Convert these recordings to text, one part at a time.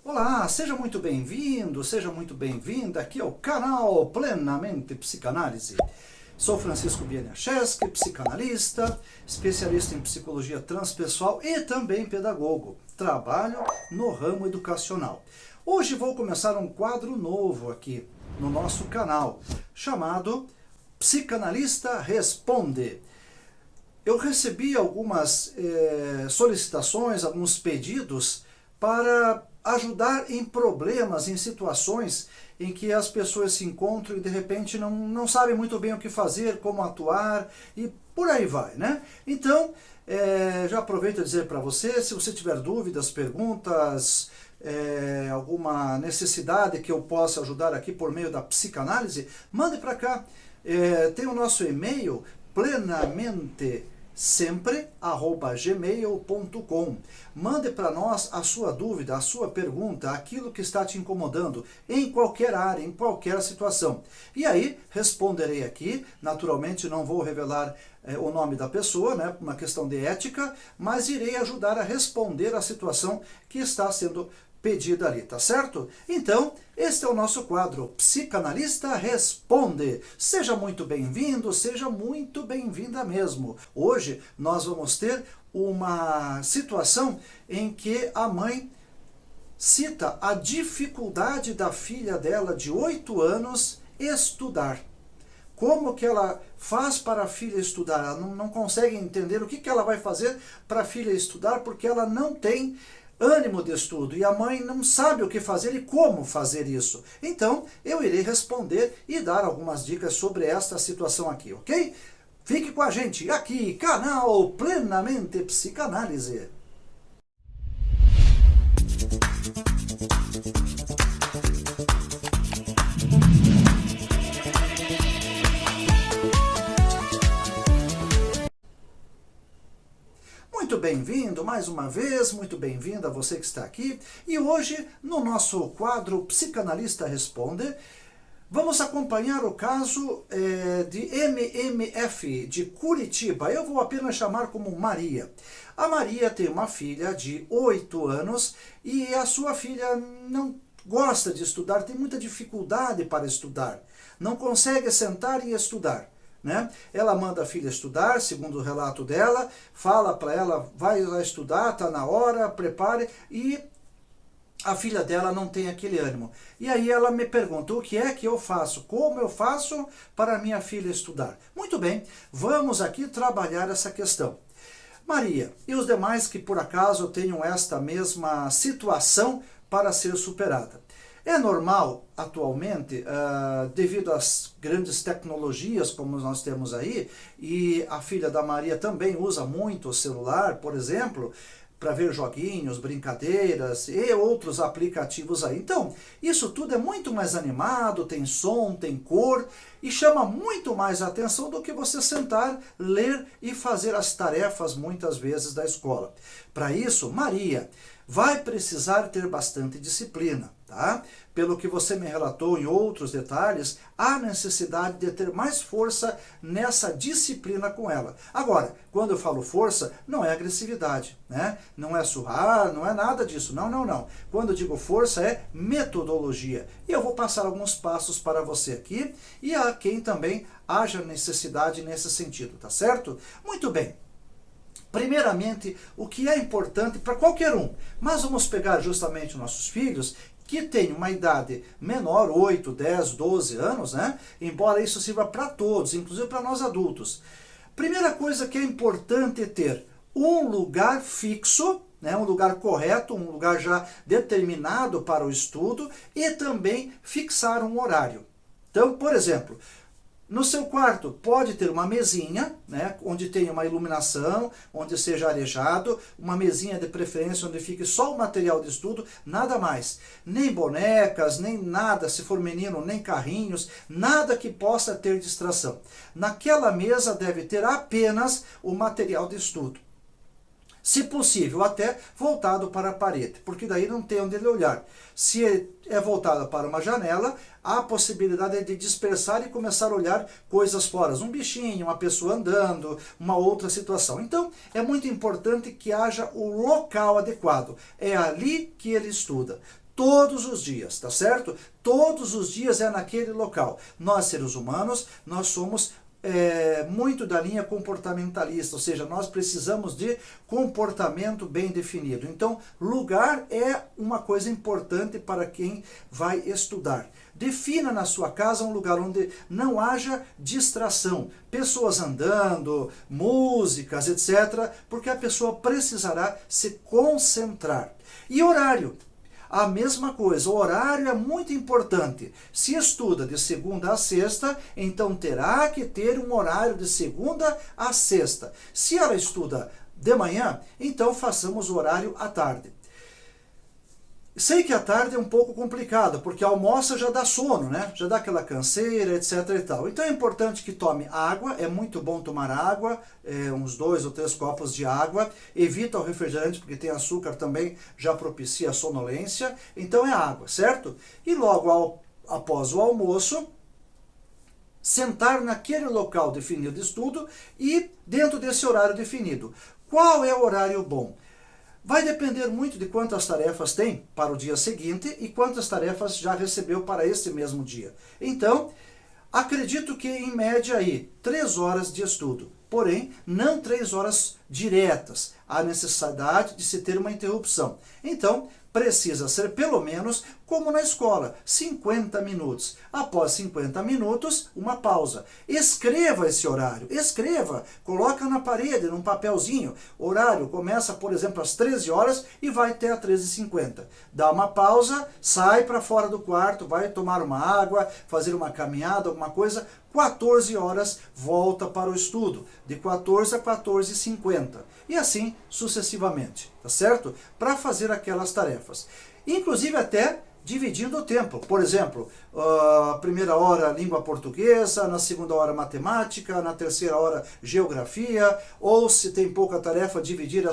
Olá, seja muito bem-vindo, seja muito bem-vinda aqui ao canal Plenamente Psicanálise. Sou Francisco Bieniaszewski, psicanalista, especialista em psicologia transpessoal e também pedagogo. Trabalho no ramo educacional. Hoje vou começar um quadro novo aqui no nosso canal, chamado Psicanalista Responde. Eu recebi algumas solicitações, alguns pedidos para ajudar em problemas, em situações em que as pessoas se encontram e de repente não sabem muito bem o que fazer, como atuar e por aí vai, né? Então, já aproveito a dizer para você, se você tiver dúvidas, perguntas, alguma necessidade que eu possa ajudar aqui por meio da psicanálise, mande para cá. Tem o nosso e-mail, plenamente-sempre@gmail.com. Mande para nós a sua dúvida, a sua pergunta, aquilo que está te incomodando, em qualquer área, em qualquer situação. E aí, responderei aqui. Naturalmente, não vou revelar o nome da pessoa, né, uma questão de ética, mas irei ajudar a responder a situação que está sendo pedida ali, tá certo? Então, este é o nosso quadro Psicanalista Responde. Seja muito bem-vindo, seja muito bem-vinda mesmo. Hoje nós vamos ter uma situação em que a mãe cita a dificuldade da filha dela de 8 anos estudar. Como que ela faz para a filha estudar? Ela não consegue entender o que ela vai fazer para a filha estudar porque ela não tem ânimo de estudo e a mãe não sabe o que fazer e como fazer isso. Então, eu irei responder e dar algumas dicas sobre esta situação aqui, ok? Fique com a gente aqui, canal Plenamente Psicanálise. Muito bem-vindo mais uma vez, muito bem-vinda a você que está aqui. E hoje, no nosso quadro Psicanalista Responde, vamos acompanhar o caso de MMF, de Curitiba. Eu vou apenas chamar como Maria. A Maria tem uma filha de 8 anos e a sua filha não gosta de estudar, tem muita dificuldade para estudar. Não consegue sentar e estudar. Né? Ela manda a filha estudar, segundo o relato dela, fala para ela, vai lá estudar, está na hora, prepare, e a filha dela não tem aquele ânimo. E aí ela me pergunta, o que é que eu faço? Como eu faço para minha filha estudar? Muito bem, vamos aqui trabalhar essa questão. Maria, e os demais que por acaso tenham esta mesma situação para ser superada. É normal, atualmente, devido às grandes tecnologias como nós temos aí, e a filha da Maria também usa muito o celular, por exemplo, para ver joguinhos, brincadeiras e outros aplicativos aí. Então, isso tudo é muito mais animado, tem som, tem cor e chama muito mais a atenção do que você sentar, ler e fazer as tarefas muitas vezes da escola. Para isso, Maria vai precisar ter bastante disciplina, tá? Pelo que você me relatou em outros detalhes, há necessidade de ter mais força nessa disciplina com ela. Agora, quando eu falo força, não é agressividade, né? Não é surrar, não é nada disso, não. Quando eu digo força, é metodologia. E eu vou passar alguns passos para você aqui e a quem também haja necessidade nesse sentido, tá certo? Muito bem. Primeiramente, o que é importante para qualquer um, mas vamos pegar justamente nossos filhos que têm uma idade menor, 8, 10, 12 anos, né? Embora isso sirva para todos, inclusive para nós adultos. Primeira coisa que é importante é ter um lugar fixo, né? Um lugar correto, um lugar já determinado para o estudo e também fixar um horário. Então, por exemplo, no seu quarto pode ter uma mesinha, né, onde tenha uma iluminação, onde seja arejado, uma mesinha de preferência onde fique só o material de estudo, nada mais. Nem bonecas, nem nada, se for menino, nem carrinhos, nada que possa ter distração. Naquela mesa deve ter apenas o material de estudo. Se possível, até voltado para a parede, porque daí não tem onde ele olhar. Se é voltado para uma janela, há a possibilidade de dispersar e começar a olhar coisas fora. Um bichinho, uma pessoa andando, uma outra situação. Então, é muito importante que haja o local adequado. É ali que ele estuda. todos os dias, tá certo? Todos os dias é naquele local. Nós, seres humanos, nós somos muito da linha comportamentalista, ou seja, nós precisamos de comportamento bem definido. Então, lugar é uma coisa importante para quem vai estudar. Defina na sua casa um lugar onde não haja distração, pessoas andando, músicas, etc., porque a pessoa precisará se concentrar. E horário? A mesma coisa, o horário é muito importante. Se estuda de segunda a sexta, então terá que ter um horário de segunda a sexta. Se ela estuda de manhã, então façamos o horário à tarde. Sei que a tarde é um pouco complicado, porque almoça já dá sono, né? Já dá aquela canseira, etc e tal. Então é importante que tome água, é muito bom tomar água, uns 2 ou 3 copos de água. Evita o refrigerante, porque tem açúcar também, já propicia a sonolência. Então é água, certo? E logo após o almoço, sentar naquele local definido de estudo e dentro desse horário definido. Qual é o horário bom? Vai depender muito de quantas tarefas tem para o dia seguinte e quantas tarefas já recebeu para esse mesmo dia. Então, acredito que em média aí 3 horas de estudo, porém não 3 horas diretas. Há necessidade de se ter uma interrupção. Então, precisa ser pelo menos como na escola, 50 minutos. Após 50 minutos, uma pausa. Escreva esse horário, escreva, coloca na parede, num papelzinho. Horário começa, por exemplo, às 13 horas e vai até às 13h50. Dá uma pausa, sai para fora do quarto, vai tomar uma água, fazer uma caminhada, alguma coisa. 14 horas, volta para o estudo, de 14 a 14h50. E assim sucessivamente, tá certo? Para fazer aquelas tarefas. Inclusive até dividindo o tempo. Por exemplo, a primeira hora língua portuguesa, na segunda hora matemática, na terceira hora geografia, ou se tem pouca tarefa, dividir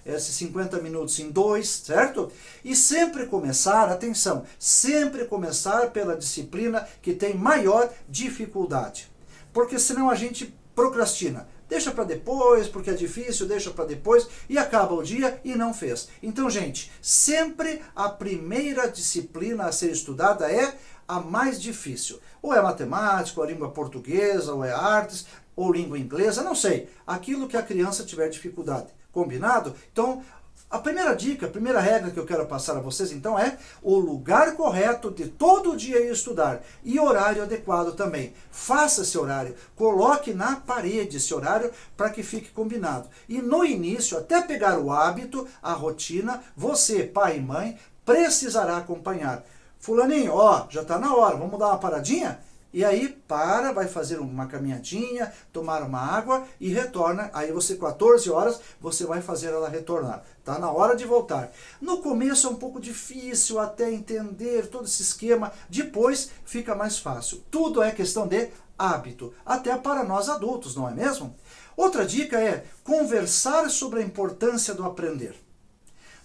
esses 50 minutos em 2, certo? E sempre começar, atenção, sempre começar pela disciplina que tem maior dificuldade. Porque senão a gente procrastina. Deixa para depois, porque é difícil, deixa para depois, e acaba o dia e não fez. Então, gente, sempre a primeira disciplina a ser estudada é a mais difícil. Ou é matemática, ou é língua portuguesa, ou é artes, ou língua inglesa, não sei. Aquilo que a criança tiver dificuldade. Combinado? Então, a primeira dica, a primeira regra que eu quero passar a vocês, então, é o lugar correto de todo dia ir estudar e horário adequado também. Faça esse horário, coloque na parede esse horário para que fique combinado. E no início, até pegar o hábito, a rotina, você, pai e mãe, precisará acompanhar. Fulaninho, ó, já está na hora, vamos dar uma paradinha? E aí para, vai fazer uma caminhadinha, tomar uma água e retorna. Aí você, 14 horas, você vai fazer ela retornar. Está na hora de voltar. No começo é um pouco difícil até entender todo esse esquema. Depois fica mais fácil. Tudo é questão de hábito. Até para nós adultos, não é mesmo? Outra dica é conversar sobre a importância do aprender.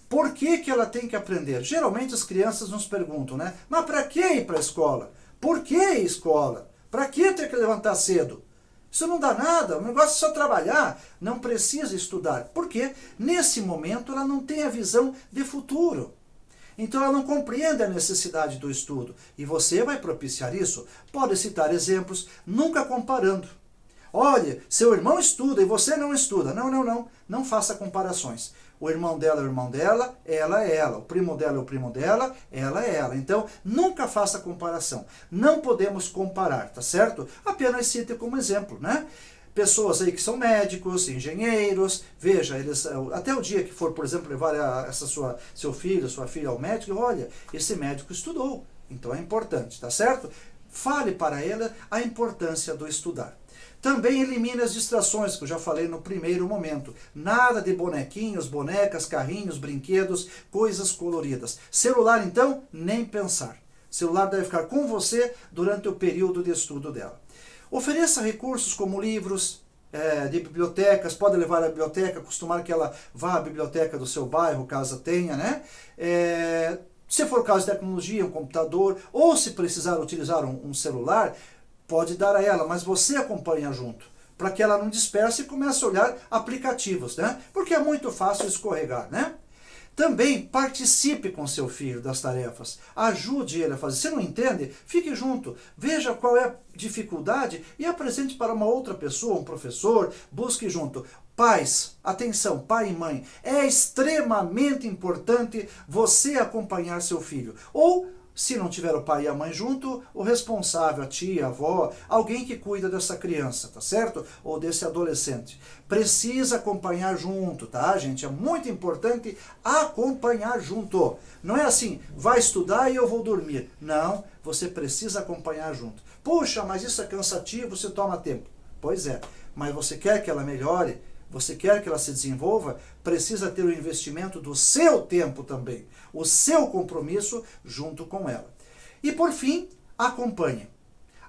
Por que ela tem que aprender? Geralmente as crianças nos perguntam, né? Mas para que ir para a escola? Por que escola? Para que ter que levantar cedo? Isso não dá nada, o negócio é só trabalhar, não precisa estudar. Porque nesse momento ela não tem a visão de futuro. Então ela não compreende a necessidade do estudo. E você vai propiciar isso? Pode citar exemplos, nunca comparando. Olha, seu irmão estuda e você não estuda. Não. Não faça comparações. O irmão dela é o irmão dela, ela é ela. O primo dela é o primo dela, ela é ela. Então, nunca faça comparação. Não podemos comparar, tá certo? Apenas cite como exemplo, né? Pessoas aí que são médicos, engenheiros, veja, eles, até o dia que for, por exemplo, levar seu filho, sua filha ao médico, olha, esse médico estudou, então é importante, tá certo? Fale para ela a importância do estudar. Também elimine as distrações, que eu já falei no primeiro momento. Nada de bonequinhos, bonecas, carrinhos, brinquedos, coisas coloridas. Celular, então, nem pensar. Celular deve ficar com você durante o período de estudo dela. Ofereça recursos como livros, de bibliotecas, pode levar à biblioteca, acostumar que ela vá à biblioteca do seu bairro, caso tenha, né? Se for o caso de tecnologia, um computador, ou se precisar utilizar um celular, pode dar a ela, mas você acompanha junto, para que ela não disperse e comece a olhar aplicativos, né? Porque é muito fácil escorregar, né? Também participe com seu filho das tarefas, ajude ele a fazer. Se não entende, fique junto, veja qual é a dificuldade e apresente para uma outra pessoa, um professor, busque junto. Pais, atenção, pai e mãe, é extremamente importante você acompanhar seu filho. Ou, se não tiver o pai e a mãe junto, o responsável, a tia, a avó, alguém que cuida dessa criança, tá certo? Ou desse adolescente. Precisa acompanhar junto, tá, gente? É muito importante acompanhar junto. Não é assim, vai estudar e eu vou dormir. Não, você precisa acompanhar junto. Puxa, mas isso é cansativo, você toma tempo. Pois é, mas você quer que ela melhore? Você quer que ela se desenvolva? Precisa ter o investimento do seu tempo também, o seu compromisso junto com ela. E por fim, acompanhe.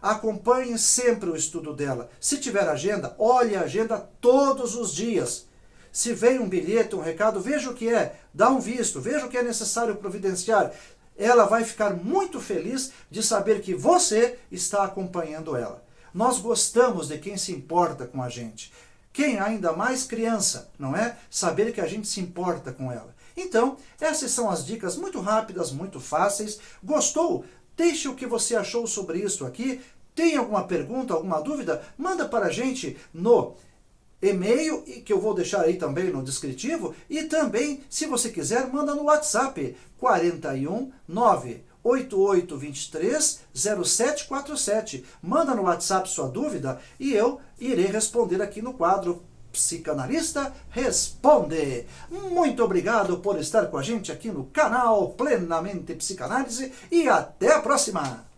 Acompanhe sempre o estudo dela. Se tiver agenda, olhe a agenda todos os dias. Se vem um bilhete, um recado, veja o que é, dá um visto, veja o que é necessário providenciar. Ela vai ficar muito feliz de saber que você está acompanhando ela. Nós gostamos de quem se importa com a gente. Quem ainda mais criança, não é? Saber que a gente se importa com ela. Então, essas são as dicas muito rápidas, muito fáceis. Gostou? Deixe o que você achou sobre isso aqui. Tem alguma pergunta, alguma dúvida? Manda para a gente no e-mail, que eu vou deixar aí também no descritivo. E também, se você quiser, manda no WhatsApp 41 98823 0747. Manda no WhatsApp sua dúvida e eu irei responder aqui no quadro Psicanalista Responde. Muito obrigado por estar com a gente aqui no canal Plenamente Psicanálise e até a próxima!